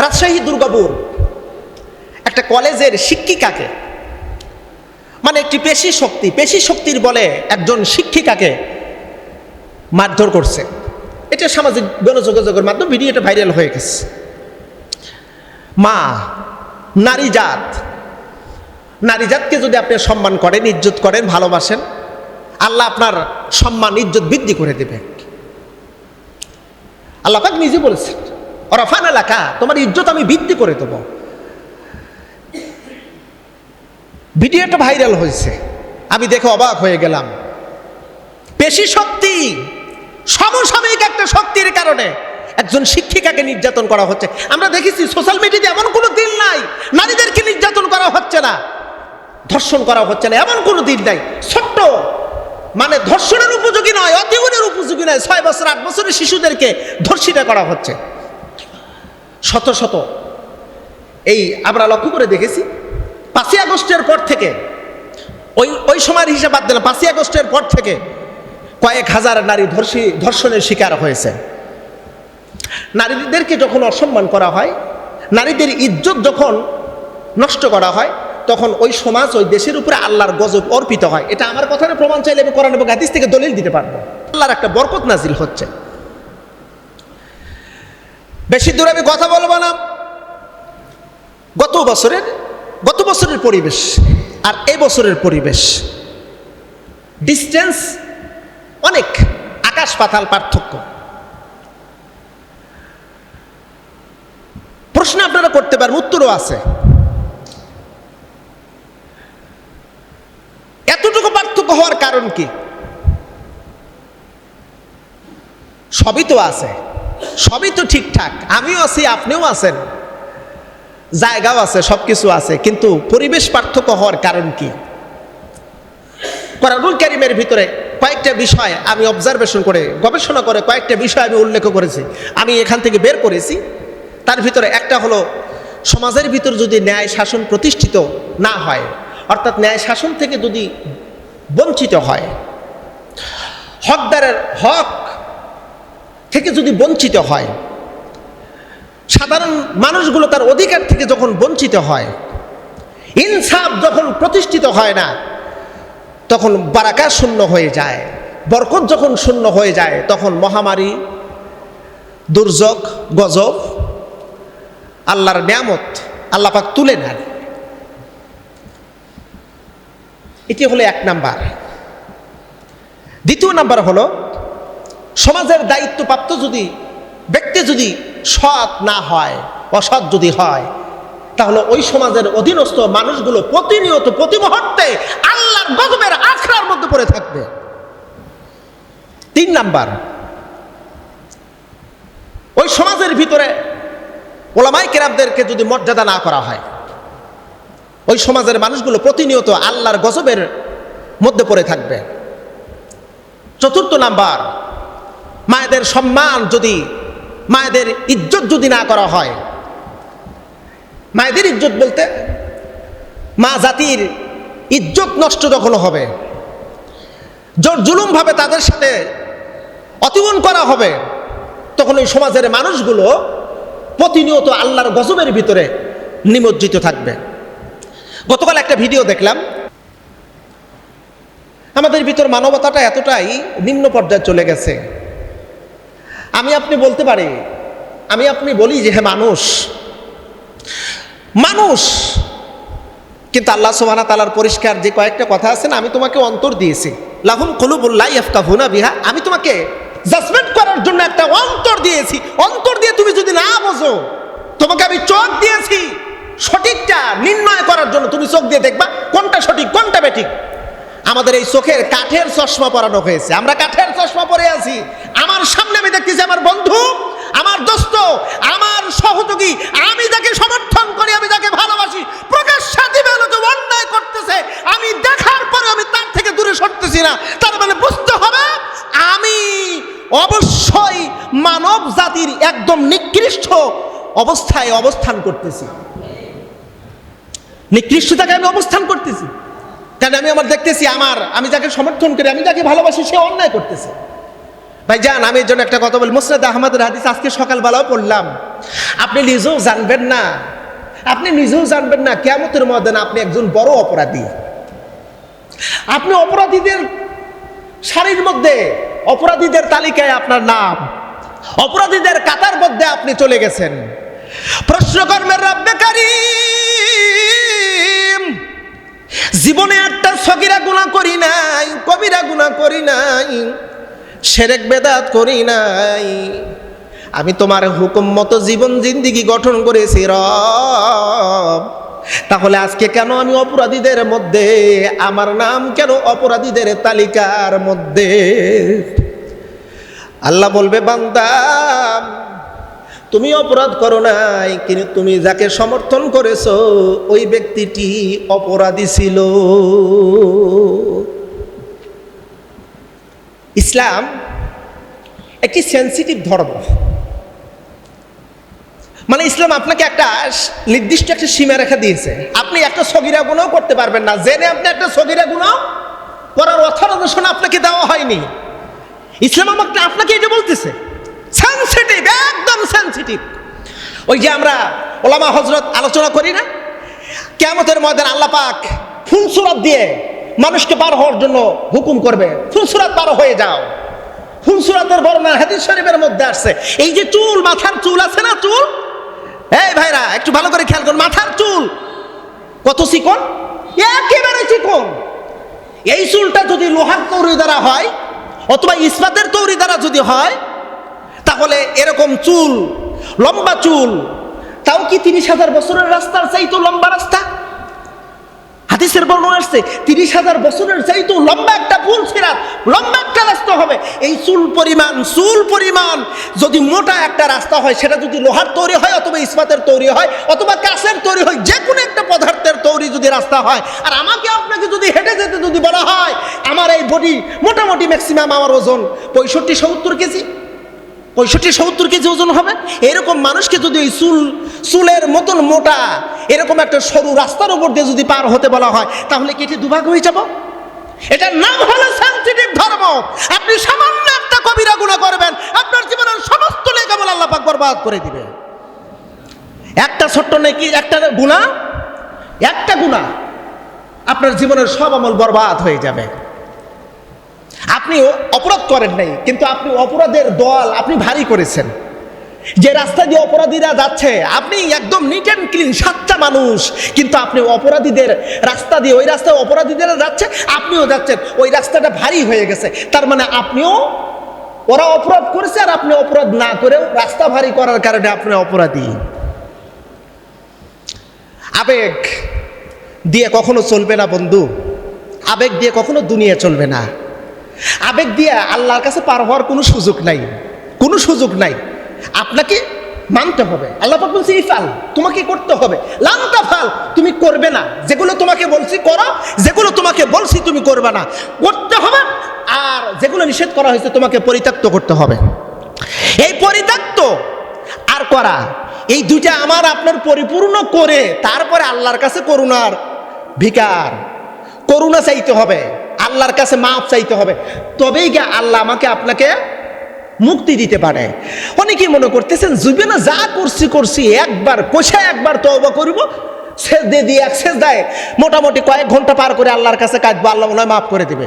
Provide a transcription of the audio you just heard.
রাজশাহী দুর্গাপুর একটা কলেজের শিক্ষিকাকে, মানে একটি পেশি শক্তির বলে একজন শিক্ষিকাকে মারধর করছে। এটা সামাজিক গণযোগাযোগের মাধ্যমে ভিডিওটা ভাইরাল হয়ে গেছে। মা, নারী জাতকে যদি আপনি সম্মান করেন, ইজ্জত করেন, ভালোবাসেন, আল্লাহ আপনার সম্মান ইজ্জত বৃদ্ধি করে দেবে। আল্লাহ পাক নিজে বলেছেন, ওরাফান এলাকা, তোমার ইজ্জত আমি বৃদ্ধি করে দেবো। ভিডিওটা ভাইরাল হয়েছে, আমি দেখে অবাক হয়ে গেলাম। পেশি শক্তি, সমসাময়িক একটা শক্তির কারণে একজন শিক্ষিকাকে নির্যাতন করা হচ্ছে। আমরা দেখেছি সোশ্যাল মিডিয়াতে এমন কোনো দিন নাই নারীদেরকে নির্যাতন করা হচ্ছে না, ধর্ষণ করা হচ্ছে না, এমন কোনো দিন নাই। ছোট্ট, মানে ধর্ষণের উপযোগী নয়, অতিগুণের উপযোগী নয়, 6 বছর 8 বছরের শিশুদেরকে ধর্ষিত করা হচ্ছে শত শত। এই আমরা লক্ষ্য করে দেখেছি 5ই আগস্টের পর থেকে, ওই সময়ের হিসাব বাদ দিলাম, 5ই আগস্টের পর থেকে কয়েক হাজার নারী ধর্ষণের শিকার হয়েছে। নারীদেরকে যখন অসম্মান করা হয়, নারীদের ইজ্জত যখন নষ্ট করা হয়, তখন ওই সমাজ, ওই দেশের উপরে আল্লাহর গজব অর্পিত হয়। এটা আমার কথার প্রমাণ চাইলে আমি কোরআন এবং হাদিস থেকে দলিল দিতে পারবো। আল্লাহর একটা বরকত নাজিল হচ্ছে। বেশি দূরে আমি কথা বলবো না। গত বছরের পরিবেশ আর এই বছরের পরিবেশ, ডিস্টেন্স অনেক, আকাশ পাতাল পার্থক্য। প্রশ্ন আপনারা করতে পারেন, উত্তরও আছে। এতটুকু পার্থক্য হওয়ার কারণ কি? সবই তো আছে, সবই তো ঠিকঠাক, আমিও আছি, আপনিও আছেন, জায়গাও আছে, সবকিছু আছে, কিন্তু পরিবেশ পার্থক্য হওয়ার কারণ কি? কোরআনুল কারীমের ভিতরে কয়েকটা বিষয় আমি অবজারভেশন করে, গবেষণা করে কয়েকটা বিষয় আমি উল্লেখ করেছি, আমি এখান থেকে বের করেছি। তার ভিতরে একটা হলো, সমাজের ভিতর যদি ন্যায় শাসন প্রতিষ্ঠিত না হয়, অর্থাৎ ন্যায় শাসন থেকে যদি বঞ্চিত হয়, হকদারের হক থেকে যদি বঞ্চিত হয়, সাধারণ মানুষগুলো তার অধিকার থেকে যখন বঞ্চিত হয়, ইনসাফ যখন প্রতিষ্ঠিত হয় না, তখন বারাকা শূন্য হয়ে যায়, বরকত যখন শূন্য হয়ে যায়, তখন মহামারী, দুর্যোগ, গজব, আল্লাহর নিয়ামত আল্লাহ পাক তুলে নেন। এটি হলো 1 নাম্বার। দ্বিতীয় নাম্বার হলো, সমাজের দায়িত্বপ্রাপ্ত ব্যক্তি যদি সৎ না হয়, অসৎ যদি হয়, তাহলে ওই সমাজের অধীনস্থ মানুষগুলো প্রতিনিয়ত, প্রতি মুহূর্তে আল্লাহর গজবের আখড়ার মধ্যে পড়ে থাকবে। 3 নাম্বার, ওই সমাজের ভিতরে ওলামায়ে কেরামদেরকে যদি মর্যাদা না করা হয়, ওই সমাজের মানুষগুলো প্রতিনিয়ত আল্লাহর গজবের মধ্যে পড়ে থাকবে। 4র্থ নাম্বার, মায়েদের সম্মান যদি, মায়েদের ইজ্জত যদি না করা হয়, মায়েদের ইজ্জত বলতে মা জাতির ইজ্জত নষ্ট যখন হবে, জোর জুলুমভাবে তাদের সাথে অতিক্রম করা হবে, তখন ওই সমাজের মানুষগুলো প্রতিনিয়ত আল্লাহর গজবের ভিতরে নিমজ্জিত থাকবে। গতকাল একটা ভিডিও দেখলাম, আমাদের ভিতর মানবতাটা এতটাই নিম্ন পর্যায়ে চলে গেছে। আমি আপনি বলতে পারি, আমি আপনি বলি যে হ্যাঁ মানুষ, কিন্তু আল্লাহ সুবহানাহু ওয়া তাআলার পরিষ্কার যে কয়েকটা কথা আছে না, আমি তোমাকে অন্তর দিয়েছি, লাহুম কুলুবুন লা ইয়াফকাহুনা বিহা, আমি তোমাকে জাজমেন্ট করার জন্য একটা অন্তর দিয়েছি। অন্তর দিয়ে তুমি যদি না বোঝো, তোমাকে আমি চোখ দিয়েছি সঠিকটা নির্ণয় করার জন্য, তুমি চোখ দিয়ে দেখবা কোনটা সঠিক কোনটা বেঠিক। আমাদের এই চোখের কাঠের চশমা পরানো হয়েছে, আমরা কাঠের চশমা পরে আছি। আমার সামনে আমি দেখতেছি আমার বন্ধু, আমার দোস্ত, আমার সহযোগী, আমি যাকে সমর্থন করি, আমি যাকে ভালোবাসি, প্রকাশ্যে দিবালোকে অন্যায় করতেছে, আমি দেখার পরে আমি তার থেকে দূরে সরতেছি না। তার মানে বুঝতে হবে আমি অবশ্যই মানব জাতির একদম নিকৃষ্ট অবস্থায় অবস্থান করতেছি, নিকৃষ্টতাকে আমি অবস্থান করতেছি। কারণ আমি দেখতেছি আমি যাকে সমর্থন করি, আমি যাকে ভালোবাসি, সে অন্যায় করতেছে। ভাইজান, আমি এর জন্য একটা কথা বলি, মুসনাদ আহমদের হাদিস আজকে সকালবেলাও পড়লাম। আপনি নিজেও জানবেন না কিয়ামতের ময়দানে আপনি একজন বড় অপরাধী। আপনি অপরাধীদের সারির মধ্যে, অপরাধীদের তালিকায় আপনার নাম, অপরাধীদের কাতার মধ্যে আপনি চলে গেছেন। প্রশ্ন করবেন, রব্বে কারীম, জীবনে একটা সগীরা গুনাহ করি নাই, কবিরা গুনাহ করি নাই, শিরক বেদাত করি নাই, আমি তোমার হুকুম মতো জীবন জিন্দেগি গঠন করেছি রব। তাহলে আজকে কেন আমি অপরাধীদের মধ্যে, আমার নাম কেন অপরাধীদের তালিকার মধ্যে? আল্লাহ বলবে, বান্দা তুমি অপরাধ করো নাই, কিন্তু তুমি যাকে সমর্থন করেছো ওই ব্যক্তিটি অপরাধী ছিল। ইসলাম একটি সেন্সিটিভ ধর্ম। মানে ইসলাম আপনাকে একটা নির্দিষ্ট একটা সীমা রেখা দিয়েছে। আপনি একটা সগীরা গুনাহ করতে পারবেন না, জেনে আপনি একটা সগীরা গুনাহ করার অথরাইজেশন আপনাকে দেওয়া হয়নি। ইসলাম আপনাকে এটা বলতেছে, সেন্সিটিভ, একদম সেন্সিটিভ। ওই যে আমরা ওলামা হযরত আলোচনা করি না, কিয়ামতের ময়দানে আল্লাহ পাক ফুলসুরাত দিয়ে মানুষকে পার হওয়ার জন্য হুকুম করবে, ফুলসুরাত পার হয়ে যাও। ফুলসুরাতের বর্ণনা হাদিস শরীফের মধ্যে আসছে। এই যে চুল, মাথার চুল আছে না, চুল, এই ভাইরা একটু ভালো করে খেয়াল করুন, মাথার চুল কত চিকন, একেবারে চিকন। এই চুলটা যদি লোহার তৈরি দ্বারা হয় অথবা ইস্পাতের তৈরি দ্বারা যদি হয়, তাহলে এরকম চুল, লম্বা চুল, তাও কি 30,000 বছরের রাস্তার চাইতো লম্বা রাস্তা? হাদিসের বর্ণনা আসছে 30,000 বছরের চাইতো লম্বা একটা ফুলসিরাত, লম্বা একটা রাস্তা হবে। এই চুল পরিমাণ যদি মোটা একটা রাস্তা হয়, সেটা যদি লোহার তৈরি হয় অথবা ইস্পাতের তৈরি হয় অথবা কাঁচের তৈরি হয়, যে কোনো একটা পদার্থের তৈরি যদি রাস্তা হয়, আর আমাকে আপনাকে যদি হেঁটে যেতে যদি বলা হয়, আমার এই বডি মোটামুটি ম্যাক্সিমাম আমার ওজন 65-70 কেজি, 65-70 কেজি ওজন হবে। এরকম মানুষকে যদি এই চুলের মতন মোটা এরকম একটা সরু রাস্তার উপর দিয়ে যদি পার হতে বলা হয়, তাহলে কি এটি দুভাগ হয়ে যাব? এটার নাম হলো সেনসিটিভ ধর্ম। আপনি সামান্য একটা কবিরা গুনাহ করবেন, আপনার জীবনের সমস্ত নেকামল আল্লাহ পাক বরবাদ করে দিবে। একটা ছোট্ট নেকি, একটা গুনাহ আপনার জীবনের সব আমল বরবাদ হয়ে যাবে। আপনি অপরাধ করেন নাই, কিন্তু আপনি অপরাধের দল আপনি ভারী করেছেন। যে রাস্তা দিয়ে অপরাধীরা যাচ্ছে, আপনি একদম নিট অ্যান্ড ক্লিন সাচ্চা মানুষ, কিন্তু আপনি অপরাধীদের রাস্তা দিয়ে, ওই রাস্তায় অপরাধীরা যাচ্ছে, আপনিও যাচ্ছেন, ওই রাস্তাটা ভারী হয়ে গেছে। তার মানে আপনিও, ওরা অপরাধ করেছে আর আপনি অপরাধ না করেও রাস্তা ভারী করার কারণে আপনি অপরাধী। আবেগ দিয়ে কখনো চলবে না বন্ধু, আবেগ দিয়ে কখনো দুনিয়া চলবে না। আবেগ দিয়ে আল্লাহর কাছে পার হওয়ার কোনো সুযোগ নাই। আপনাকে মানতে হবে। আল্লাহ পাক বলছে ইফাল, তোমাকে করতে হবে, লান তাফাল, তুমি করবে না। যেগুলো তোমাকে বলছি করো, যেগুলো তোমাকে বলছি তুমি করবে না, করতে হবে। আর যেগুলো নিষেধ করা হয়েছে তোমাকে পরিত্যক্ত করতে হবে। এই পরিত্যক্ত আর করা, এই দুইটা আমার আপনার পরিপূর্ণ করে তারপরে আল্লাহর কাছে করুণা চাইতে হবে, আল্লাহর কাছে মাফ চাইতে হবে, তবেই গিয়ে আল্লাহ আমাকে আপনাকে মুক্তি দিতে পারে। অনেকেই মনে করতেছেন জীবনে যা করছি একবার তওবা করব, সেজদা দিয়ে মোটামুটি কয়েক ঘন্টা পার করে আল্লাহর কাছে কাঁদবো, আল্লাহ মনে হয় মাফ করে দিবে।